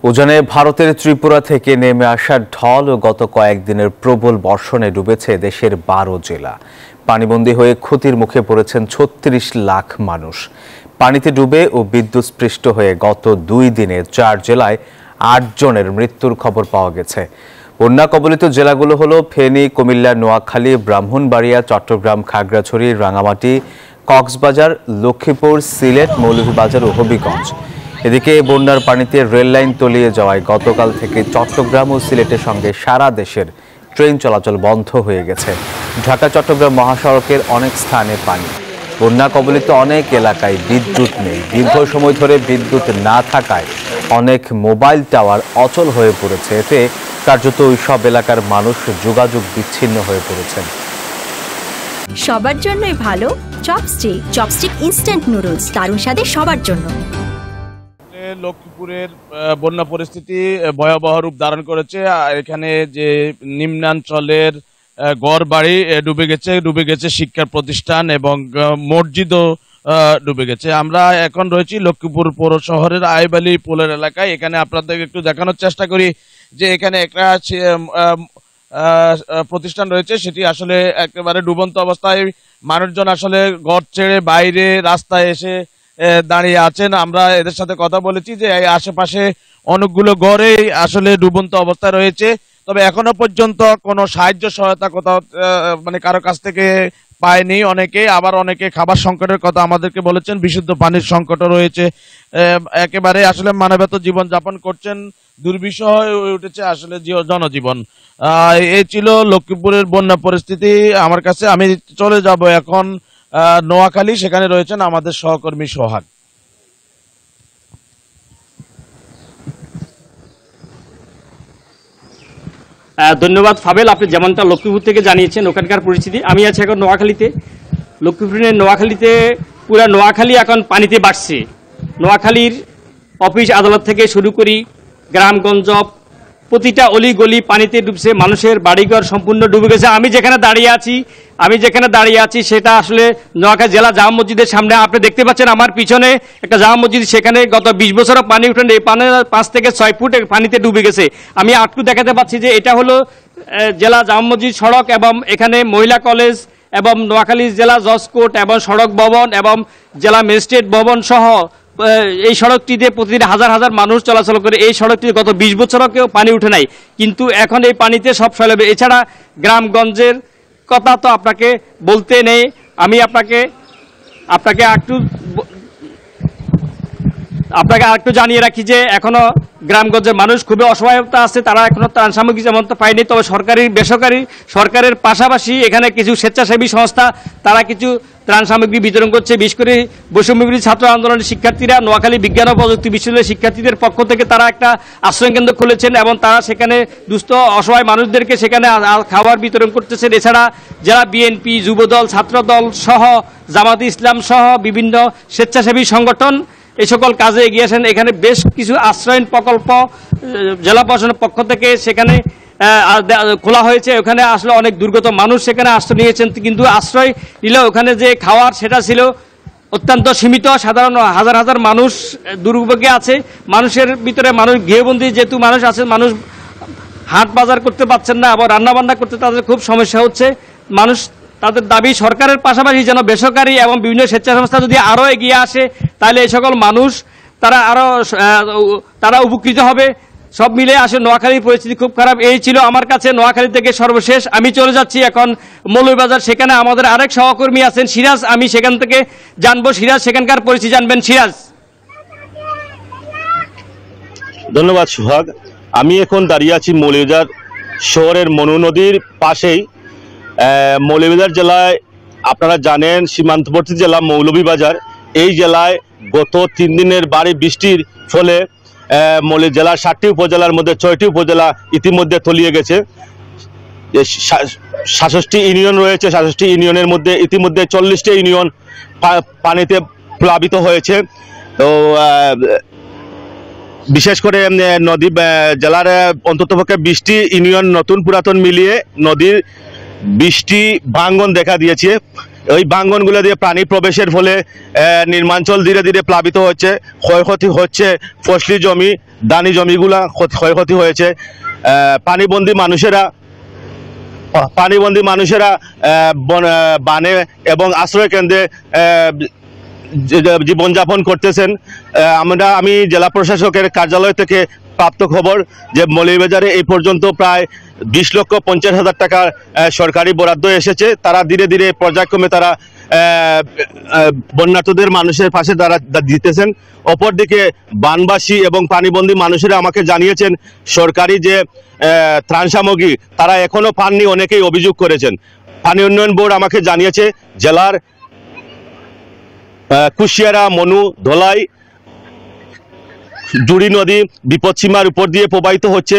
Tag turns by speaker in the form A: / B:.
A: উজানে ভারতের ত্রিপুরা থেকে নেমে আসা ঢল ও গত কয়েকদিনের প্রবল বর্ষণে ডুবেছে দেশের ১২ জেলা। পানিবন্দী হয়ে ক্ষতির মুখে পড়েছেন ৩৬ লাখ মানুষ। পানিতে ডুবে ও বিদ্যুৎস্পৃষ্ট হয়ে গত ২ দিনে ৪ জেলায় ৮ জনের মৃত্যুর খবর পাওয়া গেছে। বন্যা কবলিত জেলাগুলো হলো ফেনী, কুমিল্লা, নোয়াখালী, ব্রাহ্মণবাড়িয়া, চট্টগ্রাম, খাগড়াছড়ি, রাঙামাটি, কক্সবাজার, লক্ষ্মীপুর, সিলেট, মৌলভীবাজার ও হবিগঞ্জ। এদিকে বন্যার পানিতে রেল লাইন তলিয়ে যাওয়ায় গতকাল থেকে চট্টগ্রাম ও সিলেটের সঙ্গে সারা দেশের ট্রেন চলাচল বন্ধ হয়ে গেছে। ঢাকা চট্টগ্রাম মহাসড়কের অনেক স্থানে পানি। বন্যা কবলিত অনেক এলাকায় বিদ্যুৎ নেই। দীর্ঘ সময় ধরে বিদ্যুৎ না থাকায় অনেক মোবাইল টাওয়ার অচল হয়ে পড়েছে। এতে কার্যত ওই সব এলাকার মানুষ যোগাযোগ বিচ্ছিন্ন হয়ে পড়েছেন।
B: সবার জন্যই ভালো চপস্টিক ইনস্ট্যান্ট নুডলস, দারুণ স্বাদে সবার জন্য।
C: লক্ষ্মীপুরের বন্যা পরিস্থিতি ভয়াবহ রূপ ধারণ করেছে। এখানে যে নিম্নাঞ্চলের ঘর বাড়ি ডুবে গেছে শিক্ষা প্রতিষ্ঠান এবং মসজিদও ডুবে গেছে। আমরা এখন রয়েছি লক্ষ্মীপুর পৌর শহরের আইবালি পোলের এলাকায়। এখানে আপনাদেরকে একটু দেখানোর চেষ্টা করি যে এখানে একটা প্রতিষ্ঠান রয়েছে, সেটি আসলে একেবারে ডুবন্ত অবস্থায়। মানুষজন আসলে ঘর ছেড়ে বাইরে রাস্তায় এসে দাঁড়িয়ে আছেন। আমরা এদের সাথে কথা বলেছি যে আশেপাশে অনেকগুলো ঘরেই আসলে ডুবন্ত অবস্থায় রয়েছে। তবে এখনো পর্যন্ত কোনো সাহায্য সহায়তা কোথাও কারো কাছ থেকে পায়নি অনেকে। আবার অনেকে খাবার সংকটের কথা আমাদেরকে বলেছেন, বিশুদ্ধ পানির সংকটও রয়েছে। একেবারে আসলে মানবেতর জীবন যাপন করছেন। দুর্বিষহ হয়ে উঠেছে আসলে জনজীবন। এই ছিল লক্ষ্মীপুরের বন্যা পরিস্থিতি আমার কাছে। আমি চলে যাব এখন নোয়াখালী, সেখানে রয়েছেন আমাদের সহকর্মী সোহাগ।
D: ধন্যবাদ ফাবেল, আপনি যেমনটা লক্ষ্মীপুর থেকে জানিয়েছেন ওখানকার পরিস্থিতি। আমি আছি এখন নোয়াখালীতে। লক্ষ্মীপুরের নোয়াখালীতে পুরো নোয়াখালী এখন পানিতে বাড়ছে। নোয়াখালীর অফিস আদালত থেকে শুরু করি গ্রামগঞ্জ প্রতিটা অলি গলি পানিতে ডুবছে। মানুষের বাড়িঘর সম্পূর্ণ ডুবে গেছে। আমি যেখানে দাঁড়িয়ে আছি সেটা আসলে নোয়াখালী জেলা জামা মসজিদের সামনে। আপনি দেখতে পাচ্ছেন আমার পিছনে একটা জামা মসজিদ, সেখানে গত 20 বছরও পানি উঠেন। এই পানি 5 থেকে 6 ফুট পানিতে ডুবে গেছে। আমি আটটু দেখাতে পাচ্ছি যে এটা হলো জেলা জামা মসজিদ সড়ক এবং এখানে মহিলা কলেজ এবং নোয়াখালী জেলা জজ কোর্ট এবং সড়ক ভবন এবং জেলা ম্যাজিস্ট্রেট ভবন সহ এই সড়কটিতে প্রতিদিন হাজার হাজার মানুষ চলাচল করে। এই সড়কটিতে গত 20 বছরও কেউ পানি উঠে নাই, কিন্তু এখন এই পানিতে সব সলেবে। এছাড়া গ্রামগঞ্জের কথা তো আপনাকে বলতে নেই। আমি আপনাকে আরেকটু জানিয়ে রাখি যে এখনো গ্রামগঞ্জের মানুষ খুবই অসহায়তা আছে। তারা এখনো ত্রাণ সামগ্রী যেমন তো পায়নি। তবে সরকারি বেসরকারি সরকারের পাশাপাশি এখানে কিছু স্বেচ্ছাসেবী সংস্থা তারা কিছু ত্রাণ সামগ্রী বিতরণ করছে। বিশেষ করে বৈষম্যবিরোধী ছাত্র আন্দোলনের শিক্ষার্থীরা নোয়াখালী বিজ্ঞান ও প্রযুক্তি বিশ্ববিদ্যালয়ের শিক্ষার্থীদের পক্ষ থেকে তারা একটা আশ্রয় কেন্দ্র খুলেছেন এবং তারা সেখানে দুস্থ অসহায় মানুষদেরকে সেখানে খাবার বিতরণ করতেছেন। এছাড়া যারা বিএনপি, যুবদল, ছাত্রদল সহ জামাতে ইসলাম সহ বিভিন্ন স্বেচ্ছাসেবী সংগঠন এই সকল কাজে এগিয়ে আসেন। এখানে বেশ কিছু আশ্রয়ন প্রকল্প জেলা প্রশাসনের পক্ষ থেকে সেখানে খোলা হয়েছে। ওখানে আসলে অনেক দুর্গত মানুষ সেখানে আশ্রয় নিয়েছেন, কিন্তু আশ্রয় নিলেও ওখানে যে খাওয়ার সেটা ছিল অত্যন্ত সীমিত। সাধারণ হাজার হাজার মানুষ দুর্ভোগে আছে। মানুষের ভিতরে মানুষ গৃহবন্দী যেহেতু মানুষ আছে, মানুষ হাট বাজার করতে পারছেন না, আবার রান্নাবান্না করতে তাদের খুব সমস্যা হচ্ছে। মানুষ তাদের দাবি সরকারের পাশাপাশি যেন বেসরকারি এবং বিভিন্ন স্বেচ্ছা সংস্থা যদি আরও এগিয়ে আসে তাহলে এই সকল মানুষ তারা উপকৃত হবে। সব মিলে আসলে নোয়াখালীর পরিস্থিতি খুব খারাপ। এই ছিল আমার কাছে নোয়াখালী থেকে সর্বশেষ। আমি চলে যাচ্ছি এখন মৌলভীবাজার, সেখানে আমাদের আরেক সহকর্মী আছেন সিরাজ। আমি সেখান থেকে জানবো সিরাজ সেখানকার পরিস্থিতি জানবেন। সিরাজ।
E: ধন্যবাদ সোহাগ। আমি এখন দাঁড়িয়ে আছি মৌলভীবাজার শহরের মনু নদীর পাশেই। মৌলভীবাজার জেলায় আপনারা জানেন সীমান্তবর্তী জেলা মৌলভীবাজার। এই জেলায় গত 3 দিনের ভারী বৃষ্টির ফলে জেলার 7টি উপজেলার মধ্যে 6টি উপজেলা ইতিমধ্যে তলিয়ে গেছে। 67টি ইউনিয়ন রয়েছে। 67টি ইউনিয়নের মধ্যে ইতিমধ্যে 40টি ইউনিয়ন পানিতে প্লাবিত হয়েছে। তো বিশেষ করে জেলার অন্ততপক্ষে 20টি ইউনিয়ন নতুন পুরাতন মিলিয়ে নদীর 20টি ভাঙ্গন দেখা দিয়েছে। ওই ভাঙ্গনগুলো দিয়ে পানি প্রবেশের ফলে নির্মাঞ্চল ধীরে ধীরে প্লাবিত হচ্ছে, ক্ষয়ক্ষতি হচ্ছে, ফসলি জমি দানি জমিগুলা ক্ষয়ক্ষতি হয়েছে। পানিবন্দী মানুষেরা বানে এবং আশ্রয় কেন্দ্রে জীবনযাপন করতেছেন। আমি জেলা প্রশাসকের কার্যালয় থেকে প্রাপ্ত খবর যে মৌলভীবাজারে এই পর্যন্ত প্রায় 20,50,000 টাকার সরকারি বরাদ্দ এসেছে। তারা ধীরে ধীরে পর্যায়ক্রমে তারা বন্যার্তদের মানুষের পাশে তারা দিতেছেন। অপরদিকে বানবাসী এবং পানিবন্দী মানুষেরা আমাকে জানিয়েছেন সরকারি যে ত্রাণ সামগ্রী তারা এখনো পাননি, অনেকেই অভিযোগ করেছেন। পানি উন্নয়ন বোর্ড আমাকে জানিয়েছে জেলার কুশিয়ারা, মনু, ধলাই, জুড়ি নদী বিপদসীমার উপর দিয়ে প্রবাহিত হচ্ছে।